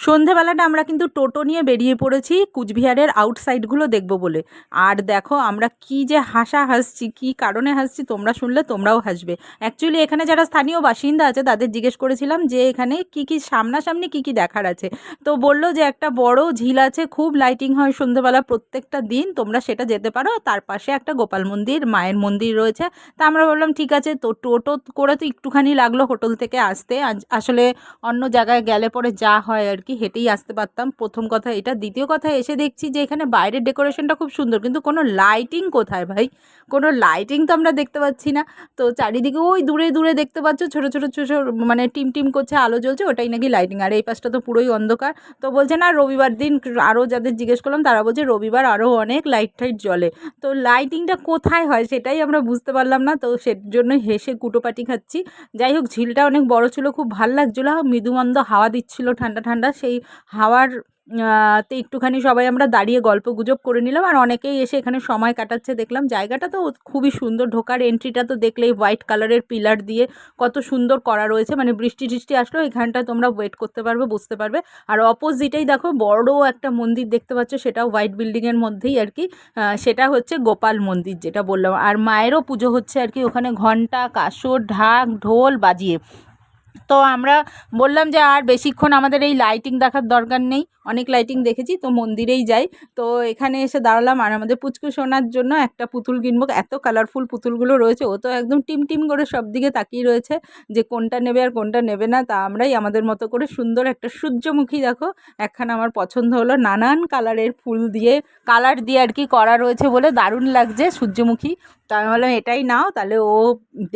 সন্ধেবেলাটা আমরা কিন্তু টোটো নিয়ে বেরিয়ে পড়েছি কুচবিহারের আউটসাইডগুলো দেখব বলে। আর দেখো আমরা কি যে হাসছি, কি কারণে হাসছি তোমরা শুনলে তোমরাও হাসবে। অ্যাকচুয়ালি এখানে যারা স্থানীয় বাসিন্দা আছে তাদের জিজ্ঞেস করেছিলাম যে এখানে কি কি সামনাসামনি কি কি দেখার আছে। তো বললো যে একটা বড় ঝিল আছে, খুব লাইটিং হয় সন্ধেবেলা প্রত্যেকটা দিন, তোমরা সেটা যেতে পারো। তার পাশে একটা গোপাল মন্দির, মায়ের মন্দির রয়েছে। তা আমরা বললাম ঠিক আছে। তো টোটো করে তো একটুখানি লাগলো হোটেল থেকে আসতে। আসলে অন্য জায়গায় গেলে পরে যা হয় আর কি, হেঁটেই আসতে পারতাম। প্রথম কথা এটা। দ্বিতীয় কথা, এসে দেখছি যে এখানে বাইরের ডেকোরেশনটা খুব সুন্দর, কিন্তু কোনো লাইটিং কোথায় ভাই? কোনো লাইটিং তো আমরা দেখতে পাচ্ছি না। তো চারিদিকে ওই দূরে দূরে দেখতে পাচ্ছ ছোটো ছোটো ছোটো মানে টিম টিম করছে, আলো জ্বলছে, ওটাই নাকি লাইটিং। আর এই পাশটা তো পুরোই অন্ধকার। তো বলছে না রবিবার দিন, আরও যাদের জিজ্ঞেস করলাম তারা বলছে রবিবার আরও অনেক লাইট টাইট জ্বলে। তো লাইটিংটা কোথায় হয় সেটাই আমরা বুঝতে পারলাম না। তো সেজন্যই হেসে কুটোপাটি খাচ্ছি। যাই হোক, ঝিলটা অনেক বড় ছিল, খুব ভাল লাগছিলো। মৃদুমন্দ হাওয়া দিচ্ছিল, ঠান্ডা ঠান্ডা। সেই হাওয়ার তে একটুখানি সবাই আমরা দাঁড়িয়ে গল্প গুজব করে নিলাম। আর অনেকেই এসে এখানে সময় কাটাচ্ছে দেখলাম। জায়গাটা তো খুবই সুন্দর। ঢোকার এন্ট্রিটা তো দেখলেই, হোয়াইট কালারের পিলার দিয়ে কত সুন্দর করা রয়েছে। মানে বৃষ্টি টিষ্টি আসলেও এখানটায় তোমরা ওয়েট করতে পারবে, বুঝতে পারবে। আর অপোজিটেই দেখো বড় একটা মন্দির দেখতে পাচ্ছ, সেটাও হোয়াইট বিল্ডিংয়ের মধ্যেই আর কি। সেটা হচ্ছে গোপাল মন্দির যেটা বললাম। আর মায়েরও পুজো হচ্ছে আর কি ওখানে, ঘণ্টা, কাসর, ঢাক, ঢোল বাজিয়ে। তো আমরা বললাম যে আর বেশিক্ষণ আমাদের এই লাইটিং দেখার দরকার নেই, অনেক লাইটিং দেখেছি, তো মন্দিরেই যাই। তো এখানে এসে দাঁড়ালাম। আর আমাদের পুচকু সোনার জন্য একটা পুতুল কিনবো। এত কালারফুল পুতুলগুলো রয়েছে, ও তো একদম টিম টিম করে সব দিকে তাকিয়ে রয়েছে যে কোনটা নেবে আর কোনটা নেবে না। তা আমরাই আমাদের মতো করে সুন্দর একটা সূর্যমুখী দেখো একখানা আমার পছন্দ হলো, নানান কালারের ফুল দিয়ে, কালার দিয়ে আর কি করা রয়েছে বলে দারুণ লাগছে সূর্যমুখী। তা আমি বললাম এটাই নাও, তাহলে ও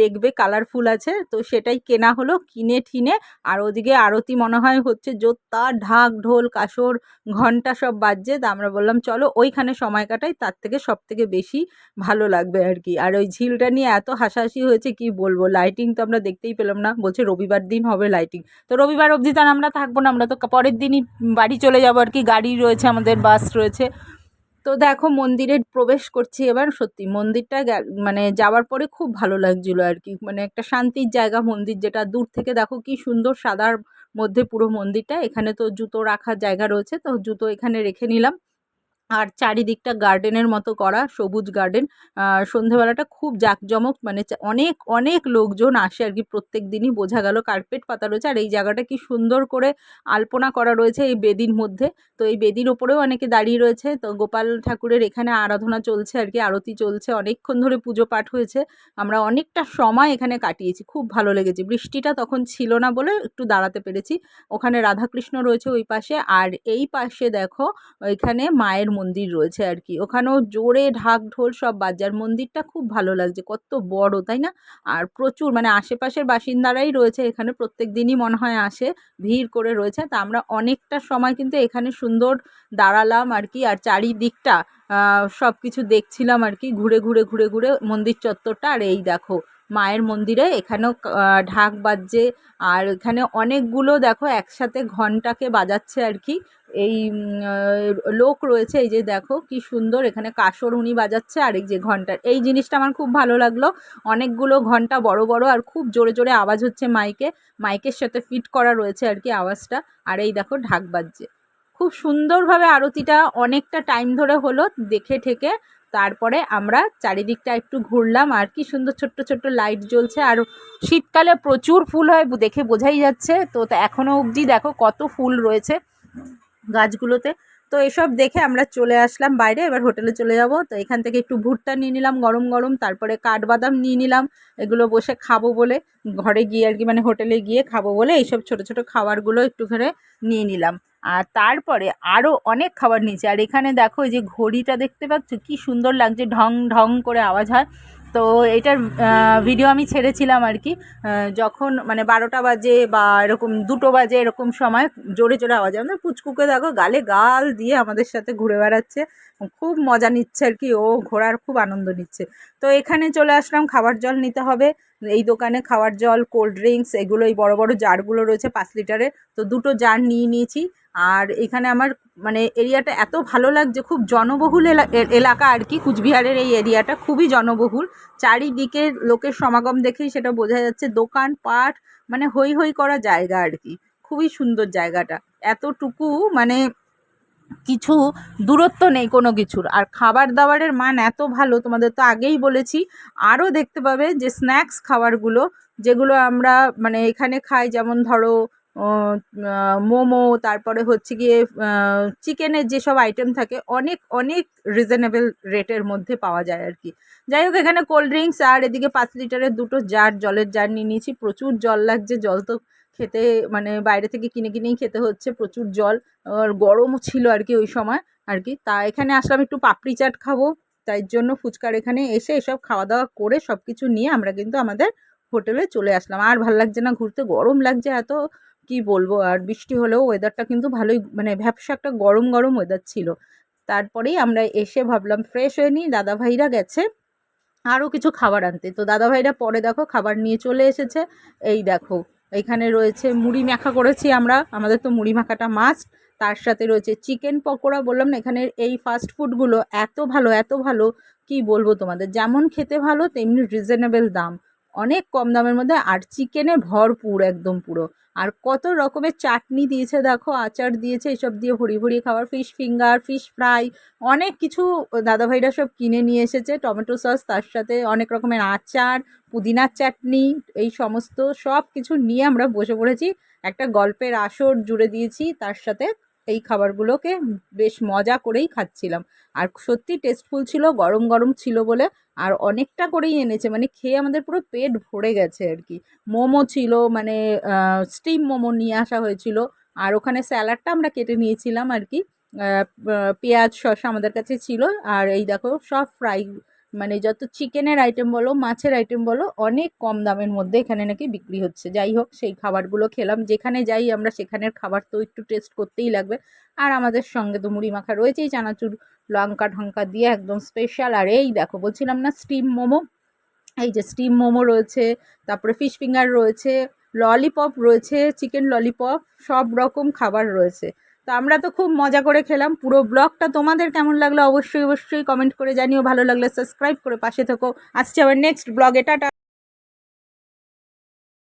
দেখবে কালারফুল আছে। তো সেটাই কেনা হলো, কিনে ঠিনে। আর ওদিকে আরতি মনে হয় হচ্ছে, জোত্তা, ঢাক, ঢোল, কাসর, ঘণ্টা সব বাজছে। তা আমরা বললাম চলো ওইখানে সময় কাটাই, তার থেকে সব থেকে বেশি ভালো লাগবে আর কি। আর ওই ঝিলটা নিয়ে এত হাসাহাসি হয়েছে কি বলবো। লাইটিং তো আমরা দেখতেই পেলাম না, বলছে রবিবার দিন হবে লাইটিং। তো রবিবার অবধি তার আমরা থাকবো না, আমরা তো পরের দিনই বাড়ি চলে যাবো আর কি। গাড়ি রয়েছে আমাদের, বাস রয়েছে। তো দেখো মন্দিরে প্রবেশ করছি এবার। সত্যি মন্দিরটা মানে যাওয়ার পরে খুব ভালো লাগছিলো আর কি। মানে একটা শান্তির জায়গা মন্দির, যেটা দূর থেকে দেখো কি সুন্দর সাদার মধ্যে পুরো মন্দিরটা। এখানে তো জুতো রাখার জায়গা রয়েছে, তো জুতো এখানে রেখে নিলাম। আর চারিদিকটা গার্ডেনের মতো করা, সবুজ গার্ডেন। সন্ধেবেলাটা খুব জাঁকজমক, মানে অনেক অনেক লোকজন আসে আর কি প্রত্যেক দিনই। বোঝা গেল কার্পেট পাতা রয়েছে। আর এই জায়গাটা কি সুন্দর করে আলপনা করা রয়েছে এই বেদির মধ্যে। তো এই বেদির ওপরেও অনেকে দাঁড়িয়ে রয়েছে। তো গোপাল ঠাকুরের এখানে আরাধনা চলছে আর কি, আরতি চলছে, অনেকক্ষণ ধরে পুজো পাঠ হয়েছে। আমরা অনেকটা সময় এখানে কাটিয়েছি, খুব ভালো লেগেছে। বৃষ্টিটা তখন ছিল না বলে একটু দাঁড়াতে পেরেছি। ওখানে রাধাকৃষ্ণ রয়েছে ওই পাশে। আর এই পাশে দেখো ওইখানে মায়ের মন্দির রয়েছে আর কি। ওখানেও জোরে ঢাক ঢোল সব বাজছে। আর মন্দিরটা খুব ভালো লাগছে, কত বড় তাই না? আর প্রচুর মানে আশেপাশের বাসিন্দারাই রয়েছে এখানে, প্রত্যেক দিনই মনে হয় আসে, ভিড় করে রয়েছে। তা আমরা অনেকটা সময় কিন্তু এখানে সুন্দর দাঁড়ালাম আর কি। আর চারিদিকটা সব কিছু দেখছিলাম আর কি, ঘুরে ঘুরে ঘুরে ঘুরে মন্দির চত্বরটা। আর এই দেখো মায়ের মন্দিরে এখানেও ঢাক বাজছে। আর এখানে অনেকগুলো দেখো একসাথে ঘণ্টাকে বাজাচ্ছে আর কি। এই লোক রয়েছে, এই যে দেখো কি সুন্দর এখানে কাসর উনি বাজাচ্ছে। আর এই যে ঘণ্টার এই জিনিসটা আমার খুব ভালো লাগলো। অনেকগুলো ঘণ্টা বড় বড়, আর খুব জোরে জোরে আওয়াজ হচ্ছে মাইকের সাথে ফিট করা রয়েছে আর কি আওয়াজটা। আর এই দেখো ঢাক বাজছে। খুব সুন্দরভাবে আরতিটা অনেকটা টাইম ধরে হলো দেখে ঠেকে। তারপরে আমরা চারিদিকটা একটু ঘুরলাম। আর কি সুন্দর ছোট্ট ছোট্ট লাইট জ্বলছে। আর শীতকালে প্রচুর ফুল হয়, দেখে বোঝাই যাচ্ছে। তো এখনও অবধি দেখো কত ফুল রয়েছে গাছগুলোতে। তো এসব দেখে আমরা চলে আসলাম বাইরে, এবার হোটেলে চলে যাব। তো এখান থেকে একটু ভুট্টা নিয়ে নিলাম গরম গরম, তারপরে কাঠবাদাম নিয়ে নিলাম, এগুলো বসে খাবো বলে, ঘরে গিয়ে আর কি, মানে হোটেলে গিয়ে খাবো বলে এইসব ছোটো ছোটো খাবারগুলো একটু করে নিয়ে নিলাম। আর তারপরে আরও অনেক খাবার নিয়েছি। আর এখানে দেখো এই যে ঘড়িটা দেখতে পাচ্ছ কি সুন্দর লাগছে, ঢং ঢং করে আওয়াজ হয়। তো এটার ভিডিও আমি ছেড়েছিলাম আর কি, যখন মানে 12টা বাজে বা এরকম 2টো বাজে এরকম সময় জোরে জোরে আওয়াজ। আমাদের পুচকুকে দেখো গালে গাল দিয়ে আমাদের সাথে ঘুরে বেড়াচ্ছে, খুব মজা নিচ্ছে আর কি, ও ঘোরার খুব আনন্দ নিচ্ছে। তো এখানে চলে আসলাম, খাবার জল নিতে হবে। এই দোকানে খাবার জল, কোল্ড ড্রিঙ্কস, এগুলো এই বড় বড় জারগুলো রয়েছে 5 লিটারের। তো 2টো জার নিয়ে নিয়েছি। আর এখানে আমার মানে এরিয়াটা এত ভালো লাগছে, খুব জনবহুল এলাকা আর কি। কুচবিহারের এই এরিয়াটা খুবই জনবহুল, চারিদিকে লোকের সমাগম দেখেই সেটা বোঝা যাচ্ছে। দোকান পাট মানে হই হই করা জায়গা আর কি, খুবই সুন্দর জায়গাটা। এতটুকু মানে কিছু দূরত্ব নেই কোনো কিছুর। আর খাবার দাবারের মান এত ভালো, তোমাদের তো আগেই বলেছি। আরও দেখতে পাবে যে স্ন্যাক্স খাবারগুলো যেগুলো আমরা মানে এখানে খাই, যেমন ধরো মোমো, তারপরে হচ্ছে গিয়ে চিকেনের যেসব আইটেম থাকে অনেক অনেক রিজনেবল রেটের মধ্যে পাওয়া যায় আর কি। যাই হোক, এখানে কোল্ড ড্রিঙ্কস আর এদিকে 5 লিটারের 2টো জার, জলের জার নিয়ে নিয়েছি। প্রচুর জল লাগছে, জল তো খেতে মানে বাইরে থেকে কিনে কিনেই খেতে হচ্ছে, প্রচুর জল। আর গরমও ছিল আর কি ওই সময় আর কি। তা এখানে আসলাম একটু পাপড়ি চাট খাবো, তাই জন্য ফুচকার এখানে এসে এসব খাওয়া দাওয়া করে সব কিছু নিয়ে আমরা কিন্তু আমাদের হোটেলে চলে আসলাম। আর ভাল লাগছে না ঘুরতে, গরম লাগছে এত, কি বলবো। আর বৃষ্টি হলেও ওয়েদারটা কিন্তু ভালোই, মানে ভ্যাপসা একটা গরম গরম ওয়েদার ছিল। তারপরেই আমরা এসে ভাবলাম ফ্রেশ হয়ে নিই, দাদাভাইরা গেছে আরও কিছু খাবার আনতে। তো দাদাভাইরা পরে দেখো খাবার নিয়ে চলে এসেছে। এই দেখো, এখানে রয়েছে মুড়ি মাখা করেছি আমরা, আমাদের তো মুড়ি মাখাটা মাস্ট। তার সাথে রয়েছে চিকেন পকোড়া। বললাম না এখানের এই ফাস্ট ফুডগুলো এত ভালো এত ভালো, কি বলবো তোমাদের। যেমন খেতে ভালো তেমনি রিজনেবল দাম, অনেক কম দামের মধ্যে। আর চিকেনে ভরপুর একদম পুরো। আর কত রকমের চাটনি দিয়েছে দেখো, আচার দিয়েছে, এসব দিয়ে ভরিয়ে ভরিয়ে খাবার। ফিশ ফিঙ্গার, ফিশ ফ্রাই, অনেক কিছু দাদাভাইরা সব কিনে নিয়ে এসেছে। টমেটো সস, তার সাথে অনেক রকমের আচার, পুদিনার চাটনি, এই সমস্ত সব কিছু নিয়ে আমরা বসে পড়েছি। একটা গল্পের আসর জুড়ে দিয়েছি তার সাথে। এই খাবারগুলোকে বেশ মজা করেই খাচ্ছিলাম। আর সত্যি টেস্টফুল ছিল, গরম গরম ছিল বলে। আর অনেকটা করেই এনেছে, মানে খেয়ে আমাদের পুরো পেট ভরে গেছে আর কি। মোমো ছিল, মানে স্টিম মোমো নিয়ে আসা হয়েছিল। আর ওখানে স্যালাডটা আমরা কেটে নিয়েছিলাম আর কি। পেঁয়াজ শসা আমাদের কাছে ছিল। আর এই দেখো সব ফ্রাই, মানে যত চিকেনের আইটেম বলো মাছের আইটেম বলো অনেক কম দামের মধ্যে এখানে নাকি বিক্রি হচ্ছে। যাই হোক, সেই খাবারগুলো খেলাম। যেখানে যাই আমরা সেখানের খাবার তো একটু টেস্ট করতেই লাগবে। আর আমাদের সঙ্গে তো মুড়ি মাখা রয়েছেই, চানাচুর লঙ্কা ঢঙ্কা দিয়ে একদম স্পেশাল। আর এই দেখো বলছিলাম না স্টিম মোমো, এই যে স্টিম মোমো রয়েছে, তারপরে ফিশ ফিঙ্গার রয়েছে, ললিপপ রয়েছে, চিকেন ললিপপ, সব রকম খাবার রয়েছে। তো আমরা তো খুব মজা করে খেলাম। পুরো ব্লগটা তোমাদের কেমন লাগলো অবশ্যই অবশ্যই কমেন্ট করে জানিও। ভালো লাগলে সাবস্ক্রাইব করে পাশে থেকো। আসছে আবার নেক্সট ব্লগে, টাটা।